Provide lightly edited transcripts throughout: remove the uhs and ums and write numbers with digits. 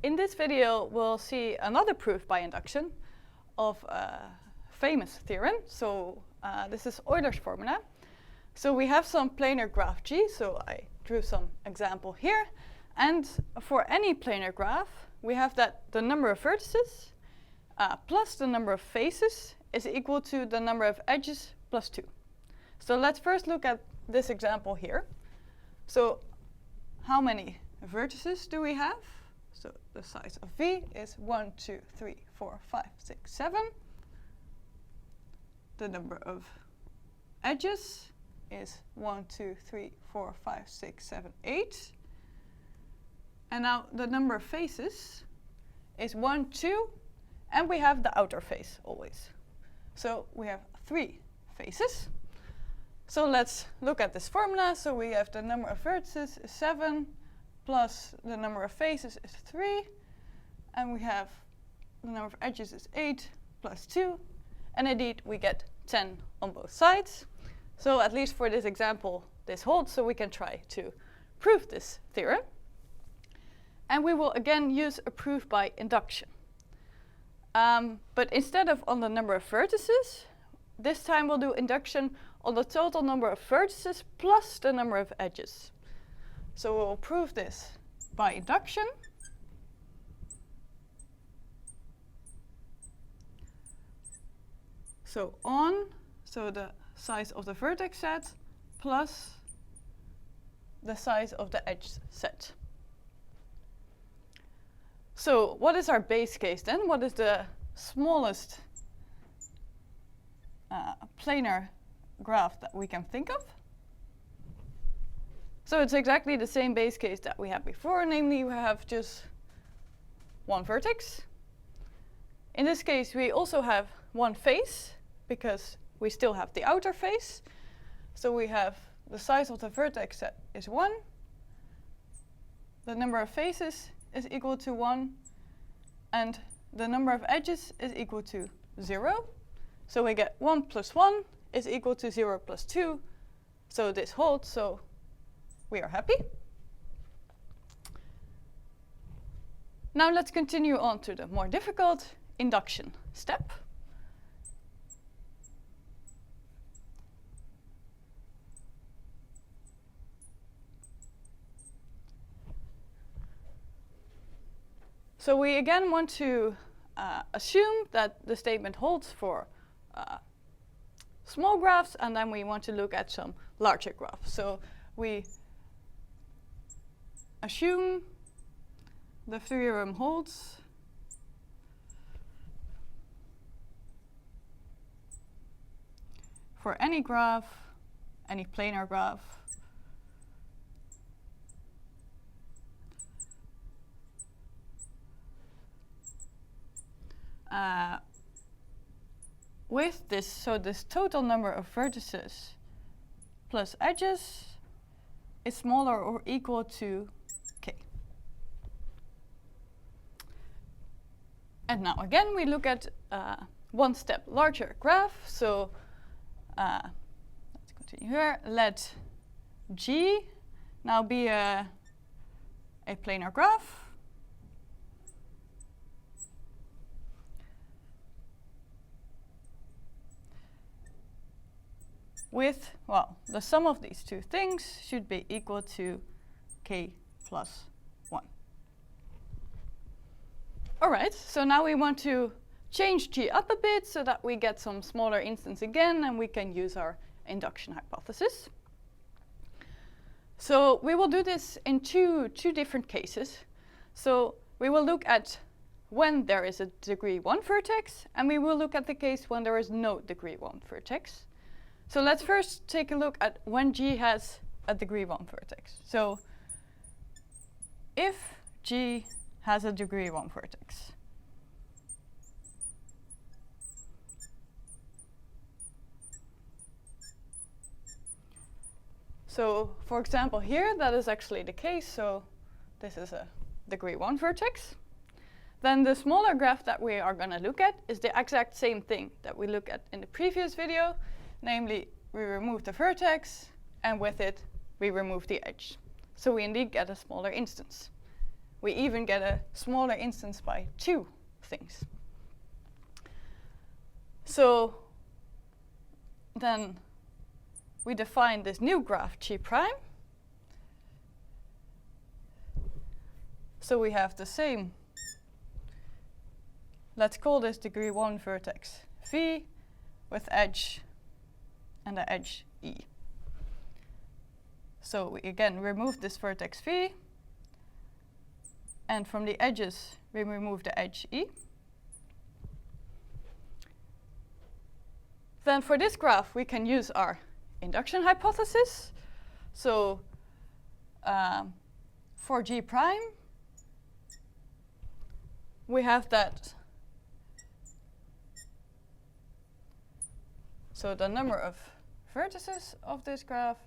In this video, we'll see another proof by induction of a famous theorem. So this is Euler's formula. So we have some planar graph G, so I drew some example here. And for any planar graph, we have that the number of vertices plus the number of faces is equal to the number of edges plus 2. So let's first look at this example here. So how many vertices do we have? So the size of V is 1, 2, 3, 4, 5, 6, 7. The number of edges is 1, 2, 3, 4, 5, 6, 7, 8. And now the number of faces is 1, 2, and we have the outer face always. So we have 3 faces. So let's look at this formula. So we have the number of vertices is 7, plus the number of faces is 3, and we have the number of edges is 8 plus 2, and indeed we get 10 on both sides. So at least for this example, this holds, so we can try to prove this theorem. And we will again use a proof by induction. But instead of on the number of vertices, this time we'll do induction on the total number of vertices plus the number of edges. So we'll prove this by induction. So the size of the vertex set plus the size of the edge set. So what is our base case then? What is the smallest planar graph that we can think of? So it's exactly the same base case that we had before, namely we have just one vertex. In this case, we also have one face, because we still have the outer face. So we have the size of the vertex set is 1. The number of faces is equal to 1. And the number of edges is equal to 0. So we get 1 plus 1 is equal to 0 plus 2. So this holds, so we are happy. Now let's continue on to the more difficult induction step. So we again want to assume that the statement holds for small graphs, and then we want to look at some larger graphs. So we assume the theorem holds for any graph, any planar graph, with this, so this total number of vertices plus edges is smaller or equal to k. And now again, we look at one step larger graph. So let's continue here. Let G now be a planar graph. With, well, the sum of these two things should be equal to k plus 1. All right, so now we want to change G up a bit so that we get some smaller instance again, and we can use our induction hypothesis. So we will do this in two different cases. So we will look at when there is a degree 1 vertex, and we will look at the case when there is no degree 1 vertex. So let's first take a look at when G has a degree 1 vertex. So if G has a degree 1 vertex, so for example here, that is actually the case. So this is a degree 1 vertex. Then the smaller graph that we are going to look at is the exact same thing that we looked at in the previous video. Namely, we remove the vertex, and with it, we remove the edge. So we indeed get a smaller instance. we even get a smaller instance by 2 things. So then we define this new graph G prime. So we have the same, let's call this degree 1 vertex V with edge and the edge E. So we again remove this vertex V, and from the edges we remove the edge E. Then for this graph we can use our induction hypothesis. So for G prime, we have that. So the number of vertices of this graph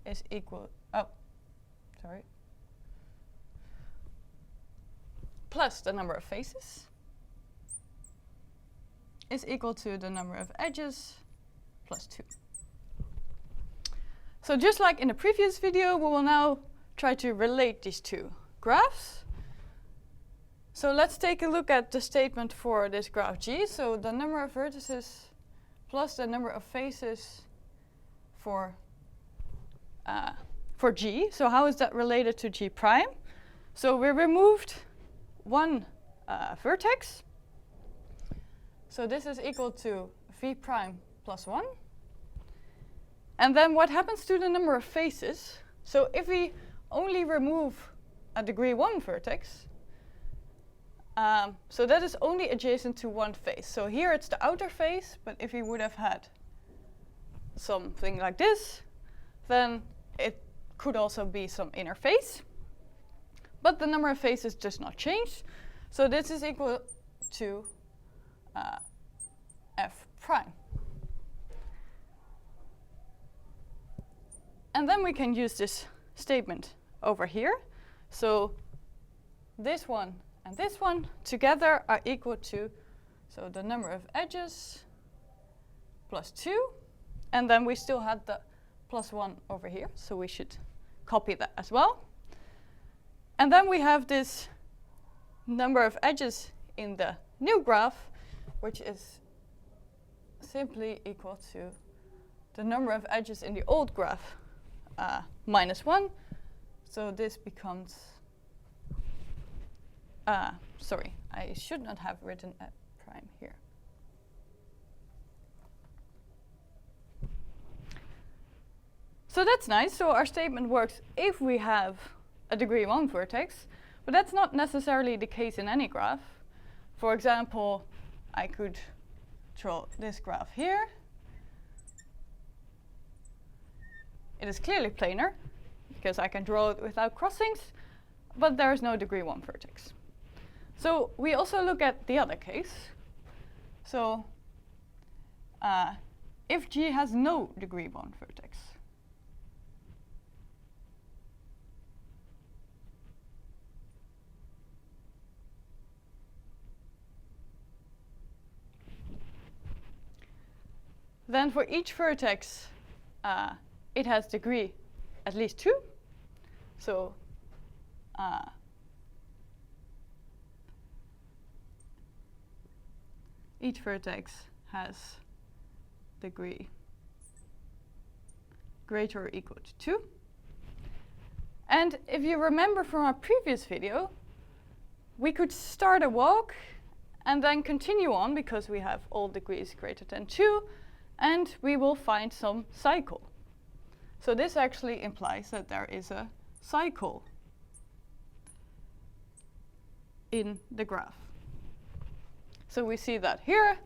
is equal, plus the number of faces is equal to the number of edges plus 2. So just like in the previous video, we will now try to relate these two graphs. So let's take a look at the statement for this graph G. So the number of vertices plus the number of faces for G. So how is that related to G prime? So we removed one vertex. So this is equal to V prime plus 1. And then what happens to the number of faces? So if we only remove a degree 1 vertex, so that is only adjacent to one face. So here it's the outer face, but if we would have had something like this, then it could also be some inner face. But the number of faces does not change. So this is equal to F prime. And then we can use this statement over here. So this one and this one together are equal to, so the number of edges plus 2. And then we still had the plus 1 over here, so we should copy that as well. And then we have this number of edges in the new graph, which is simply equal to the number of edges in the old graph minus 1. So this becomes, sorry, I should not have written a prime here. So that's nice. So our statement works if we have a degree 1 vertex, but that's not necessarily the case in any graph. For example, I could draw this graph here. It is clearly planar, because I can draw it without crossings, but there is no degree 1 vertex. So we also look at the other case. So if G has no degree 1 vertex, then for each vertex, it has degree at least 2. So each vertex has degree greater or equal to 2. And if you remember from our previous video, we could start a walk and then continue on because we have all degrees greater than 2, and we will find some cycle. So this actually implies that there is a cycle in the graph. So we see that here.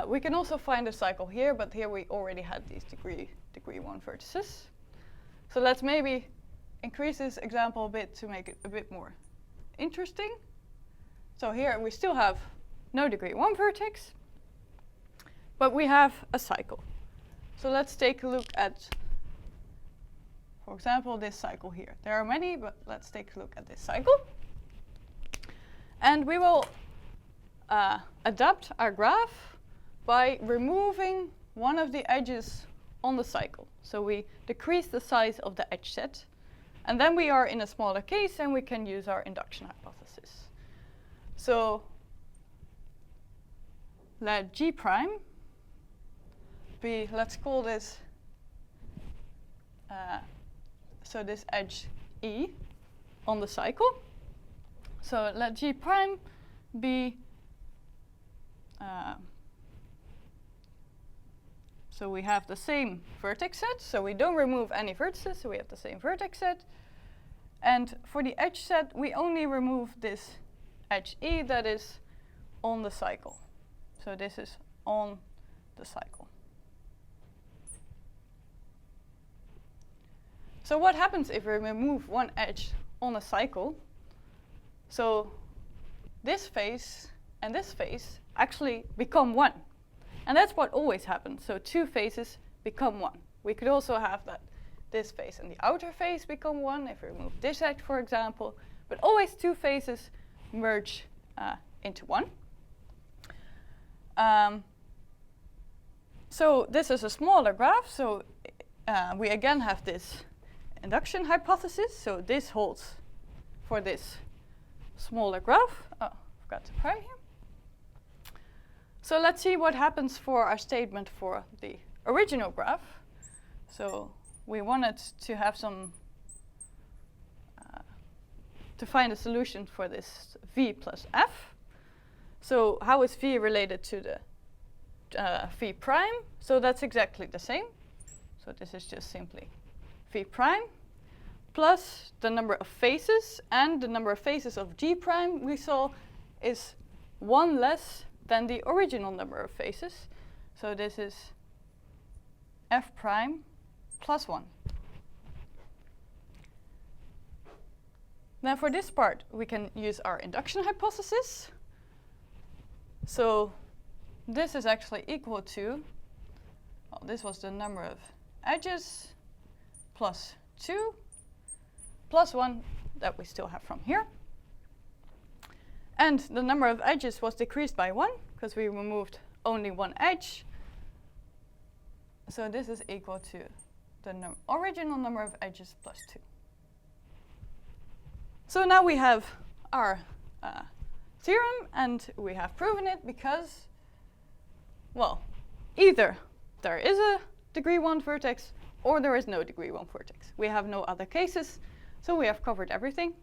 We can also find a cycle here, but here we already had these degree 1 vertices. So let's maybe increase this example a bit to make it a bit more interesting. So here we still have no degree 1 vertex, but we have a cycle. So let's take a look at, for example, this cycle here. There are many, but let's take a look at this cycle. And we will adapt our graph by removing one of the edges on the cycle. So we decrease the size of the edge set. And then we are in a smaller case, and we can use our induction hypothesis. So let G prime be, let's call this, so this edge E on the cycle. So let G prime be, so we have the same vertex set, so we don't remove any vertices, so we have the same vertex set. And for the edge set, we only remove this edge E that is on the cycle. So this is on the cycle. So what happens if we remove one edge on a cycle? So this face and this face actually become one. And that's what always happens. So two faces become one. We could also have that this face and the outer face become one if we remove this edge, for example. But always two faces merge into one. So this is a smaller graph. So we again have this induction hypothesis. So this holds for this smaller graph. Oh, forgot to prime here. So let's see what happens for our statement for the original graph. So we wanted to have some, to find a solution for this V plus F. So how is V related to the V prime? So that's exactly the same. So this is just simply V prime plus the number of faces, and the number of faces of G prime we saw is one less than the original number of faces. So this is F prime plus 1. Now for this part, we can use our induction hypothesis. So this is actually equal to, well, this was the number of edges plus 2 plus 1 that we still have from here. And the number of edges was decreased by 1 because we removed only one edge. So this is equal to the original number of edges plus 2. So now we have our theorem, and we have proven it because, well, either there is a degree 1 vertex or there is no degree 1 vertex. We have no other cases, so we have covered everything.